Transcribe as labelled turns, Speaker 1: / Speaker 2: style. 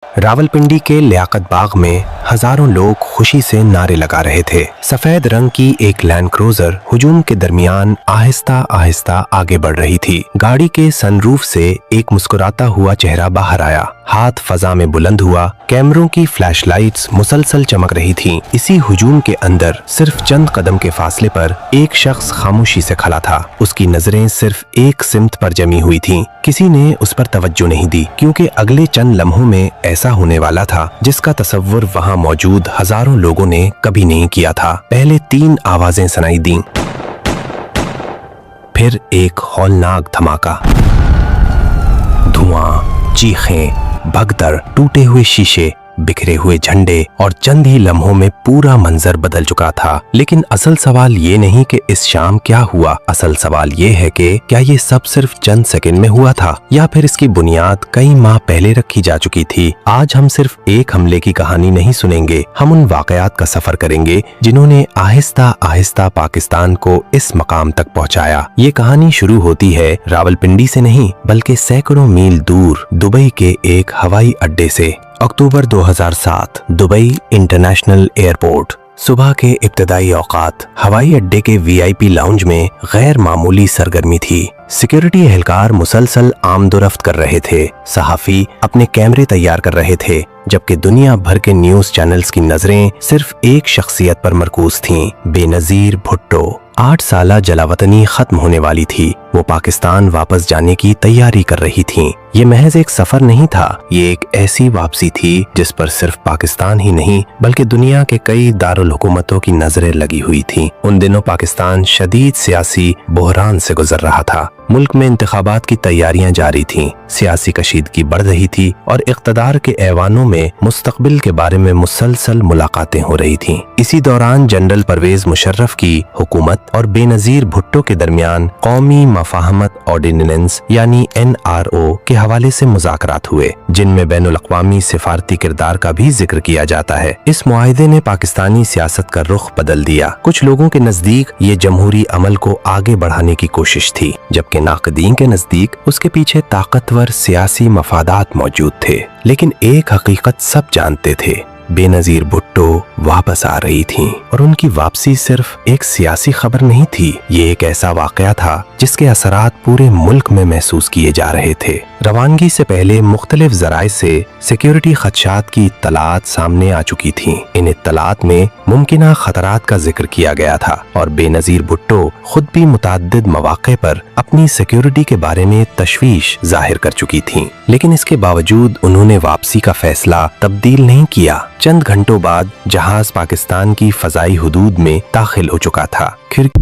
Speaker 1: रावलपिंडी के लियाकत बाग में हजारों लोग खुशी से नारे लगा रहे थे। सफेद रंग की एक लैंड क्रूजर हुजूम के दरमियान आहिस्ता आहिस्ता आगे बढ़ रही थी। गाड़ी के सनरूफ से एक मुस्कुराता हुआ चेहरा बाहर आया, हाथ फजा में बुलंद हुआ, कैमरों की फ्लैशलाइट्स मुसलसल चमक रही थीं। इसी हुजूम के अंदर सिर्फ चंद कदम के फासले पर एक शख्स खामोशी से खड़ा था। उसकी नजरें सिर्फ एक सिमत पर जमी हुई थीं। किसी ने उस पर तवज्जो नहीं दी, क्योंकि अगले चंद लम्हों में ऐसा होने वाला था जिसका तसव्वुर वहां मौजूद हजारों लोगों ने कभी नहीं किया था। पहले 3 आवाजें सुनाई दीं, फिर एक हौलनाक धमाका, धुआं, चीखें, भगदड़, टूटे हुए शीशे, बिखरे हुए झंडे और चंद ही लम्हों में पूरा मंजर बदल चुका था। लेकिन असल सवाल ये नहीं कि इस शाम क्या हुआ, असल सवाल ये है कि क्या ये सब सिर्फ चंद सेकंड में हुआ था या फिर इसकी बुनियाद कई माह पहले रखी जा चुकी थी। आज हम सिर्फ एक हमले की कहानी नहीं सुनेंगे, हम उन वाकयात का सफर करेंगे जिन्होंने आहिस्ता आहिस्ता पाकिस्तान को इस मकाम तक पहुंचाया। ये कहानी शुरू होती है रावलपिंडी से नहीं, बल्कि सैकड़ों मील दूर दुबई के एक हवाई अड्डे से। अक्टूबर 2007, दुबई इंटरनेशनल एयरपोर्ट। सुबह के इब्तदाई औकात। हवाई अड्डे के वीआईपी लाउंज में गैर मामूली सरगर्मी थी। सिक्योरिटी एहलकार मुसलसल आमदोरफ्त कर रहे थे, सहाफी अपने कैमरे तैयार कर रहे थे, जबकि दुनिया भर के न्यूज चैनल्स की नजरें सिर्फ एक शख्सियत पर मरकूज थीं, बेनजीर भुट्टो। 8 साला जलावतनी खत्म होने वाली थी। वो पाकिस्तान वापस जाने की तैयारी कर रही थीं। ये महज एक सफर नहीं था, ये एक ऐसी वापसी थी जिस पर सिर्फ पाकिस्तान ही नहीं बल्कि दुनिया के कई दारुल हुकूमतों की नजरें लगी हुई थीं। उन दिनों पाकिस्तान शदीद सियासी बहरान से गुजर रहा था। मुल्क में इंतखाबात की तैयारियां जारी थीं, सियासी कशीदगी बढ़ रही थी और इख्तदार के ऐवानों में मुस्तकबिल के बारे में मुसलसल मुलाकातें हो रही थीं। इसी दौरान जनरल परवेज मुशर्रफ की हुकूमत और बेनजीर भुट्टो के दरमियान कौमी मफाहमत ऑर्डिनेंस यानी NRO के हवाले से मुज़ाकरात हुए, जिनमें बैनुल अक़वामी सिफारती किरदार का भी जिक्र किया जाता है। इस मुआहिदे ने पाकिस्तानी सियासत का रुख बदल दिया। कुछ लोगों के नजदीक ये जमहूरी अमल को आगे बढ़ाने की कोशिश थी, जबकि नाक़दीन के नजदीक उसके पीछे ताकतवर सियासी मफादात मौजूद थे। लेकिन एक हकीकत सब जानते थे, बेनजीर भुट्टो वापस आ रही थीं और उनकी वापसी सिर्फ एक सियासी खबर नहीं थी, ये एक ऐसा वाकया था जिसके असरात पूरे मुल्क में महसूस किए जा रहे थे। रवानगी से पहले मुख्तलिफ ज़राए से सिक्योरिटी खदशात की इत्तलात सामने आ चुकी थीं। इन इत्तलात में मुमकिना खतरात का जिक्र किया गया था और बेनजीर भुट्टो खुद भी मुतअद्दिद मौक़े पर अपनी सिक्योरिटी के बारे में तशवीश जाहिर कर चुकी थीं। लेकिन इसके बावजूद उन्होंने वापसी का फैसला तब्दील नहीं किया। चंद घंटों बाद जहाज पाकिस्तान की फ़ज़ाई हुदूद में दाखिल हो चुका था। खिड़की